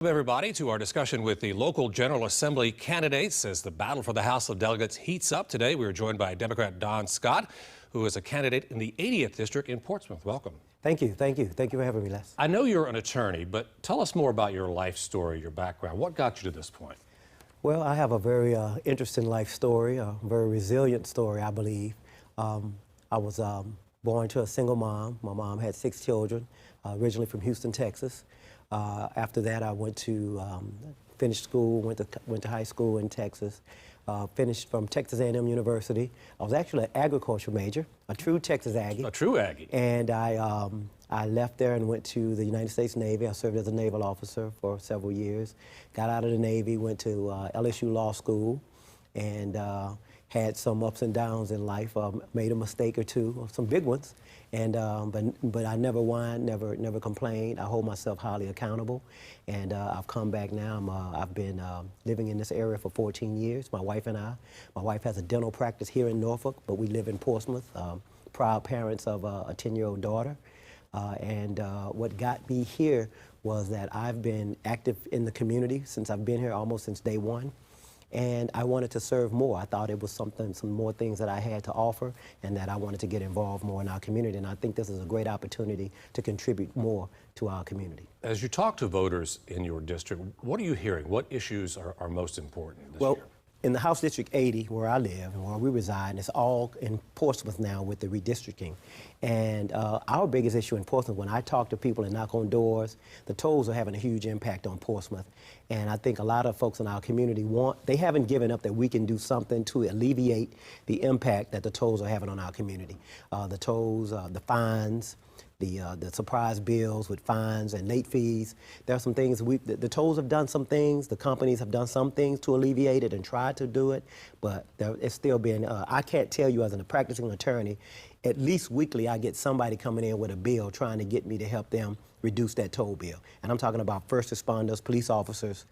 Welcome everybody to our discussion with the local General Assembly candidates as the battle for the House of Delegates heats up today. We are joined by Democrat Don Scott, who is a candidate in the 80th District in Portsmouth. Welcome. Thank you. Thank you. Thank you for having me, Les. I know you're an attorney, but tell us more about your life story, your background. What got you to this point? Well, I have a very interesting life story, a very resilient story, I believe. I was born to a single mom. My mom had 6 children, originally from Houston, Texas. After that, I went to finish school, went to high school in Texas, finished from Texas A&M University. I was actually an agriculture major, a true Texas Aggie. A true Aggie. And I left there and went to the United States Navy. I served as a naval officer for several years. Got out of the Navy, went to LSU Law School, and had some ups and downs in life. Made a mistake or two, some big ones. And but I never whined, never complained. I hold myself highly accountable, and I've come back now. I've been living in this area for 14 years. My wife and I. My wife has a dental practice here in Norfolk, but we live in Portsmouth. Proud parents of a 10-year-old daughter, and what got me here was that I've been active in the community since I've been here, almost since day one. And I wanted to serve more. I thought it was some more things that I had to offer, and that I wanted to get involved more in our community. And I think this is a great opportunity to contribute more to our community. As you talk to voters in your district, what are you hearing? What issues are most important this year? In the House District 80, where I live and where we reside, it's all in Portsmouth now with the redistricting. And our biggest issue in Portsmouth, when I talk to people and knock on doors, the tolls are having a huge impact on Portsmouth. And I think a lot of folks in our community they haven't given up that we can do something to alleviate the impact that the tolls are having on our community. The tolls, the fines, the surprise bills with fines and late fees. There are some things, the tolls have done some things, the companies have done some things to alleviate it and tried to do it, but it's still been, I can't tell you as a practicing attorney, at least weekly I get somebody coming in with a bill trying to get me to help them reduce that toll bill. And I'm talking about first responders, police officers,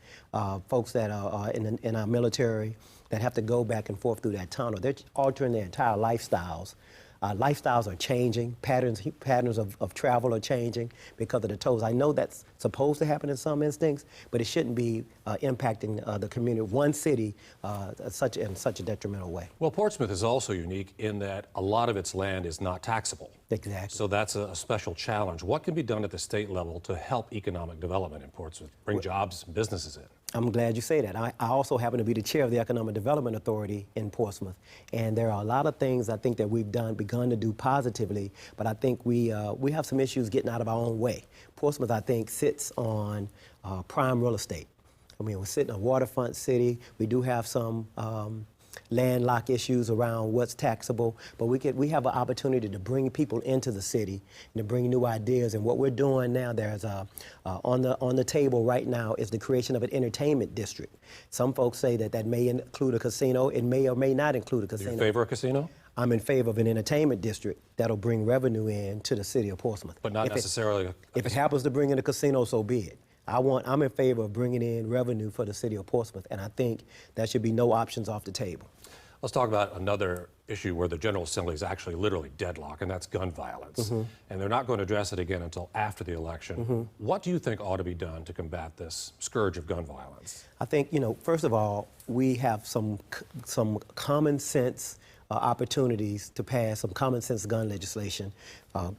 folks that are in our military that have to go back and forth through that tunnel. They're altering their entire lifestyles. Lifestyles are changing, patterns of travel are changing because of the tolls. I know that's supposed to happen in some instincts, but it shouldn't be impacting the community, one city, in such a detrimental way. Well, Portsmouth is also unique in that a lot of its land is not taxable. Exactly. So that's a special challenge. What can be done at the state level to help economic development in Portsmouth, bring jobs and businesses in? I'm glad you say that. I also happen to be the chair of the Economic Development Authority in Portsmouth. And there are a lot of things I think that we've begun to do positively, but I think we have some issues getting out of our own way. Portsmouth, I think, sits on prime real estate. I mean, we're sitting in a waterfront city. We do have some landlocked issues around what's taxable, but we have an opportunity to bring people into the city and to bring new ideas. And what we're doing now, there's on the table right now is the creation of an entertainment district. Some folks say that may include a casino. It may or may not include a casino. You in favor of a casino? I'm in favor of an entertainment district that'll bring revenue in to the city of Portsmouth. But not necessarily if it happens to bring in a casino, so be it. I'm in favor of bringing in revenue for the city of Portsmouth, and I think there should be no options off the table. Let's talk about another issue where the General Assembly is actually literally deadlocked, and that's gun violence. Mm-hmm. And they're not going to address it again until after the election. Mm-hmm. What do you think ought to be done to combat this scourge of gun violence? I think, first of all, we have some common sense opportunities to pass some common sense gun legislation,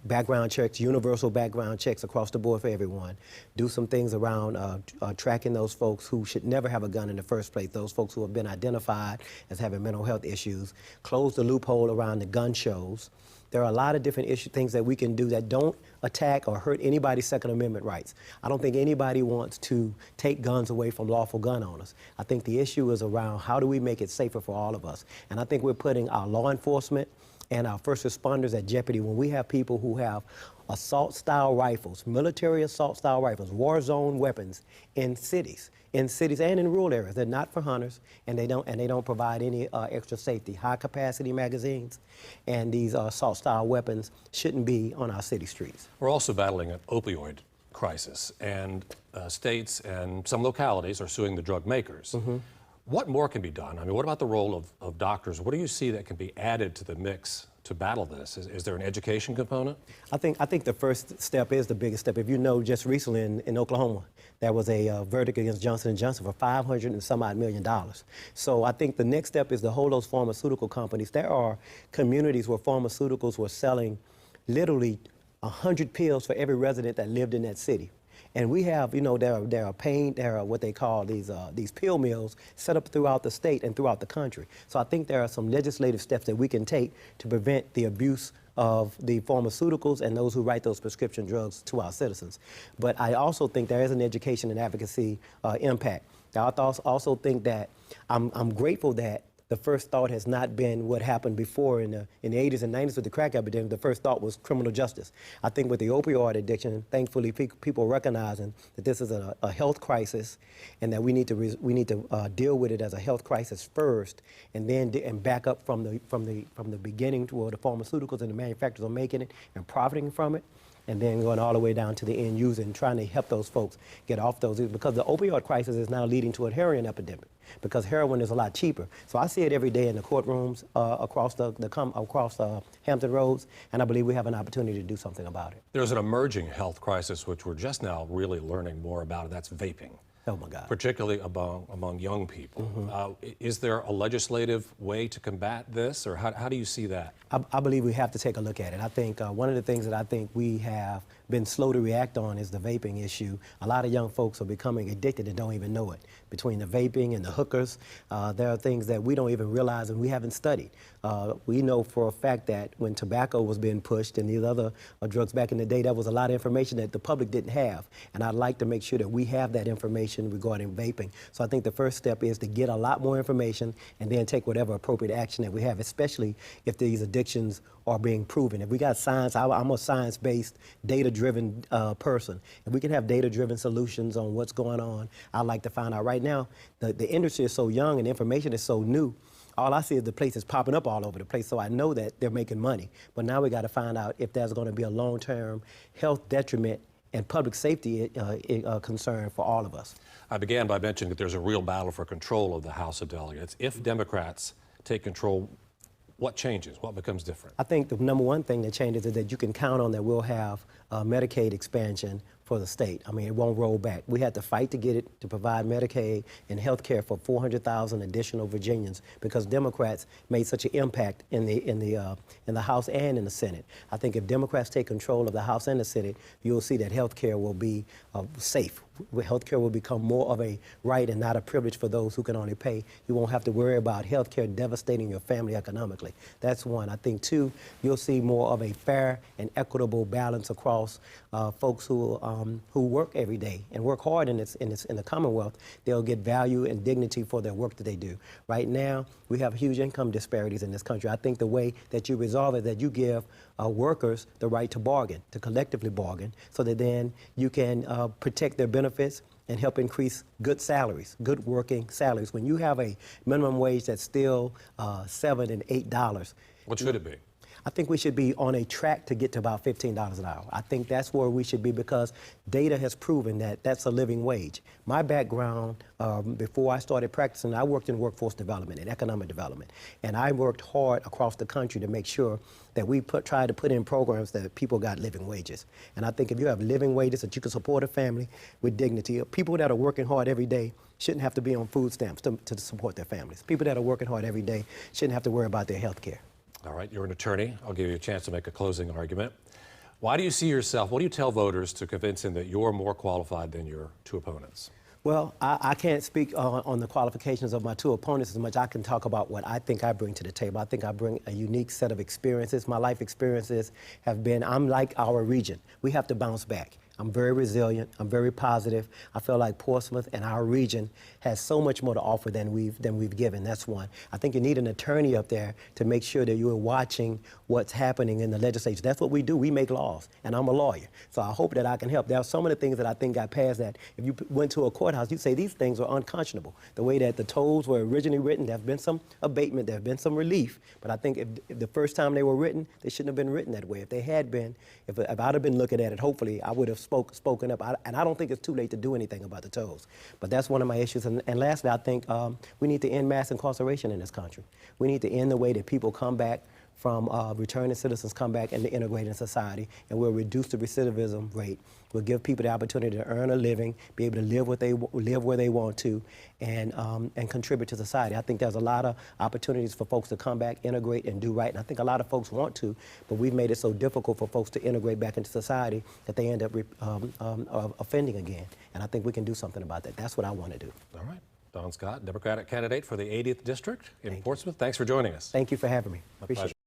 background checks, universal background checks across the board for everyone. Do some things around tracking those folks who should never have a gun in the first place, those folks who have been identified as having mental health issues. Close the loophole around the gun shows. There are a lot of different things that we can do that don't attack or hurt anybody's Second Amendment rights. I don't think anybody wants to take guns away from lawful gun owners. I think the issue is around how do we make it safer for all of us. And I think we're putting our law enforcement and our first responders at jeopardy when we have people who have assault-style rifles, military assault-style rifles, war zone weapons in cities and in rural areas. They're not for hunters, and they don't provide any extra safety. High-capacity magazines and these assault-style weapons shouldn't be on our city streets. We're also battling an opioid crisis, and states and some localities are suing the drug makers. Mm-hmm. What more can be done? I mean, what about the role of doctors? What do you see that can be added to the mix to battle this? Is there an education component? I think the first step is the biggest step. If you know, just recently in Oklahoma, there was a verdict against Johnson & Johnson for $500 and some odd million. So I think the next step is to hold those pharmaceutical companies. There are communities where pharmaceuticals were selling literally 100 pills for every resident that lived in that city. And we have, you know, there are what they call these pill mills set up throughout the state and throughout the country. So I think there are some legislative steps that we can take to prevent the abuse of the pharmaceuticals and those who write those prescription drugs to our citizens. But I also think there is an education and advocacy impact. I also think that I'm grateful that the first thought has not been what happened before in the 80s and 90s with the crack epidemic. The first thought was criminal justice. I think with the opioid addiction, thankfully, people recognizing that this is a health crisis, and that we need to deal with it as a health crisis first, and then back up from the beginning to where the pharmaceuticals and the manufacturers are making it and profiting from it, and then going all the way down to the end user and trying to help those folks get off those, because the opioid crisis is now leading to a heroin epidemic, because heroin is a lot cheaper. So I see it every day in the courtrooms across Hampton Roads, and I believe we have an opportunity to do something about it. There's an emerging health crisis, which we're just now really learning more about, and that's vaping. Oh my God. Particularly among young people. Is there a legislative way to combat this, or how do you see that? I believe we have to take a look at it. I think one of the things that I think we have been slow to react on is the vaping issue. A lot of young folks are becoming addicted and don't even know it. Between the vaping and the hookers, there are things that we don't even realize and we haven't studied. We know for a fact that when tobacco was being pushed and these other drugs back in the day, there was a lot of information that the public didn't have. And I'd like to make sure that we have that information regarding vaping. So I think the first step is to get a lot more information and then take whatever appropriate action that we have, especially if these addictions are being proven. If we got science, I'm a science-based, data-driven person. If we can have data-driven solutions on what's going on, I'd like to find out. Right now, the industry is so young and information is so new. All I see is the places popping up all over the place, so I know that they're making money. But now we got to find out if there's going to be a long-term health detriment and public safety concern for all of us. I began by mentioning that there's a real battle for control of the House of Delegates. If Democrats take control, what changes? What becomes different? I think the number one thing that changes is that you can count on that we'll have Medicaid expansion for the state. I mean, it won't roll back. We had to fight to get it to provide Medicaid and health care for 400,000 additional Virginians because Democrats made such an impact in the House and in the Senate. I think if Democrats take control of the House and the Senate, you'll see that health care will be safe. Health care will become more of a right and not a privilege for those who can only pay. You won't have to worry about health care devastating your family economically. That's one. I think two, you'll see more of a fair and equitable balance across folks who work every day and work hard in the Commonwealth. They'll get value and dignity for their work that they do. Right now, we have huge income disparities in this country. I think the way that you resolve it is that you give workers the right to bargain, to collectively bargain, so that then you can protect their benefits and help increase good salaries, good working salaries. When you have a minimum wage that's still $7 and $8. What should it be? I think we should be on a track to get to about $15 an hour. I think that's where we should be because data has proven that that's a living wage. My background, before I started practicing, I worked in workforce development and economic development. And I worked hard across the country to make sure that we tried to put in programs that people got living wages. And I think if you have living wages that you can support a family with dignity, people that are working hard every day shouldn't have to be on food stamps to support their families. People that are working hard every day shouldn't have to worry about their health care. All right, you're an attorney. I'll give you a chance to make a closing argument. Why do you see yourself, what do you tell voters to convince them that you're more qualified than your two opponents? Well, I can't speak on the qualifications of my two opponents as much. I can talk about what I think I bring to the table. I think I bring a unique set of experiences. My life experiences have been, I'm like our region. We have to bounce back. I'm very resilient. I'm very positive. I feel like Portsmouth and our region has so much more to offer than we've given. That's one. I think you need an attorney up there to make sure that you are watching what's happening in the legislature. That's what we do. We make laws, and I'm a lawyer. So I hope that I can help. There are so many things that I think got passed that if you went to a courthouse, you'd say these things are unconscionable. The way that the tolls were originally written, there have been some abatement, there have been some relief, but I think if the first time they were written, they shouldn't have been written that way. If they had been, if I'd have been looking at it, hopefully I would have spoken up, and I don't think it's too late to do anything about the tolls. But that's one of my issues. And lastly, I think we need to end mass incarceration in this country. We need to end the way that people come back from returning citizens come back and to integrate in society, and we'll reduce the recidivism rate. We'll give people the opportunity to earn a living, be able to live where they want to, and contribute to society. I think there's a lot of opportunities for folks to come back, integrate, and do right. And I think a lot of folks want to, but we've made it so difficult for folks to integrate back into society that they end up offending again. And I think we can do something about that. That's what I want to do. All right. Don Scott, Democratic candidate for the 80th District in Portsmouth. Thanks for joining us. Thank you for having me. My Appreciate pleasure. it.